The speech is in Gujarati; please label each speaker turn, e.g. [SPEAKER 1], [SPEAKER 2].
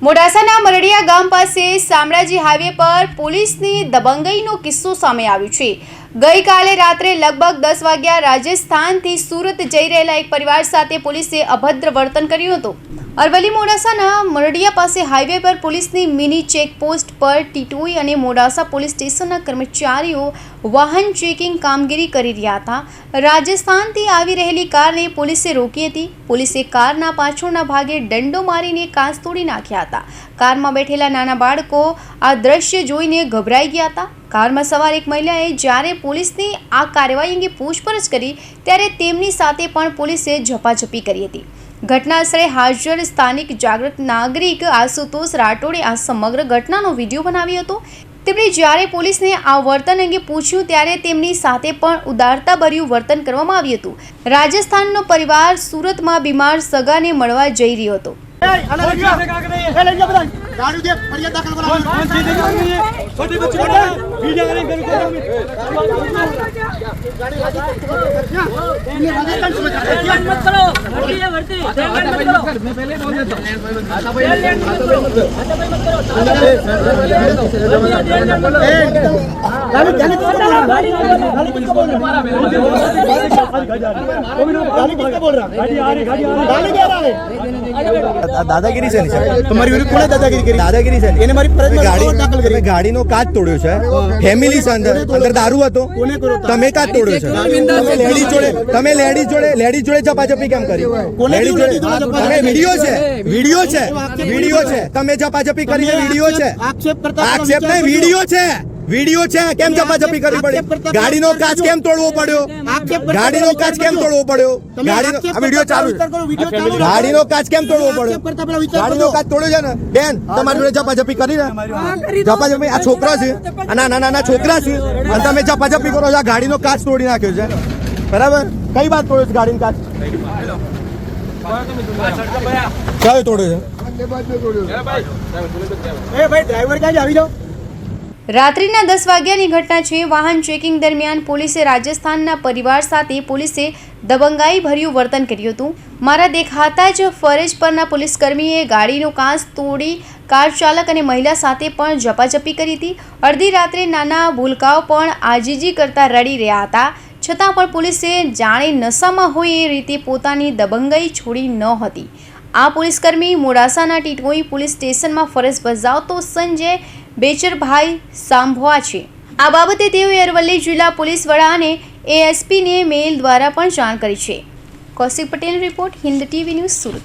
[SPEAKER 1] મોડાસાના મરડિયા ગામ પાસે શામળાજી હાઈવે પર પોલીસની દબંગઈનો કિસ્સો સામે આવ્યો છે। ગઈકાલે રાત્રે લગભગ 10 વાગ્યા રાજસ્થાનથી સુરત જઈ રહેલા એક પરિવાર સાથે પોલીસે અભદ્ર વર્તન કર્યું હતું। અરવલ્લી મોડાસાના મરડિયા પાસે હાઈવે પર પોલીસની મિની ચેકપોસ્ટ પર ટીટોઈ અને મોડાસા પોલીસ સ્ટેશનના કર્મચારીઓ વાહન ચેકિંગ કામગીરી કરી રહ્યા હતા। રાજસ્થાનથી આવી રહેલી કારને પોલીસે રોકી હતી। પોલીસે કારના પાછળના ભાગે દંડો મારીને કાચ તોડી નાખ્યા હતા। કારમાં બેઠેલા નાના બાળકો આ દ્રશ્ય જોઈને ગભરાઈ ગયા હતા। કારમાં સવાર એક મહિલાએ જ્યારે પોલીસની આ કાર્યવાહી અંગે પૂછપરછ કરી ત્યારે તેમની સાથે પણ પોલીસે ઝપાઝપી કરી હતી। ઘટના સ્થળે હાજર સ્થાનિક જાગૃત નાગરિક આશુતોષ રાઠોડે આ સમગ્ર ઘટનાનો વિડીયો બનાવ્યો હતો। તેમણે જ્યારે પોલીસને આ વર્તન અંગે પૂછ્યું ત્યારે તેમની સાથે પણ ઉદારતાભર્યું વર્તન કરવામાં આવ્યું હતું। રાજસ્થાનનો પરિવાર સુરતમાં બીમાર સગાને મળવા જઈ રહ્યો હતો।
[SPEAKER 2] દાદાગીરી છે તમારી વિરુદ્ધ કોણે દાદાગીરી કરી? દાદાગીરી છે એને મારી ગાડી ગાડીનો કાચ તોડ્યો છે। ફેમિલી છે અંદર દારૂ હતો, તમે કાચ તોડ્યો છે। તમે લેડીઝ જોડે ઝપાઝપી કેમ કરી? તમે વિડીયો છે તમે ઝપાઝપી કરી છે, આક્ષેપ નહીં વિડીયો છે કેમ ઝપાઝપી કરવી પડી? ગાડીનો કાચ કેમ તોડવો પડ્યો? ગાડીનો કાચ કેમ તોડવો પડ્યો? વિડીયો ચાલુ, ગાડીનો કાચ કેમ તોડવો પડ્યો? ગાડીનો કાચ તોડ્યો છે ને બેન, તમારી જોડે ઝપાઝપી કરી ને ઝપાઝપી? આ છોકરા છે, નાના છોકરા છે અને તમે ઝપાઝપી કરો છો। આ ગાડીનો કાચ તોડી નાખ્યો છે, બરાબર? કઈ વાત તોડ્યો છે ગાડીનો કાચ? કયો તોડ્યો છે?
[SPEAKER 1] રાત્રિના 10 વાગ્યાની ઘટના છે। વાહન ચેકિંગ દરમિયાન પોલીસે રાજસ્થાનના પરિવાર સાથે પોલીસે દબંગાઈ ભર્યું વર્તન કર્યું હતું। મારા દેખાતા જ ફરજ પરના પોલીસકર્મીએ ગાડીનો કાચ તોડી કાર ચાલક અને મહિલા સાથે પણ ઝપાઝપી કરી હતી। અડધી રાત્રે નાના ભૂલકાઓ પણ આજીજી કરતા રડી રહ્યા હતા, છતાં પણ પોલીસે જાણે નશામાં હોય એ રીતે પોતાની દબંગાઈ છોડી ન હતી। આ પોલીસકર્મી મોડાસાના ટીટોઈ પોલીસ સ્ટેશનમાં ફરજ બજાવતો સંજય બેચરભાઈ સાંભવા છે। આ બાબતે તેઓએ અરવલ્લી જિલ્લા પોલીસ વડા અને એએસપીને મેઇલ દ્વારા પણ જાણ કરી છે। Kaushik Patel report, Hind TV news, Surat.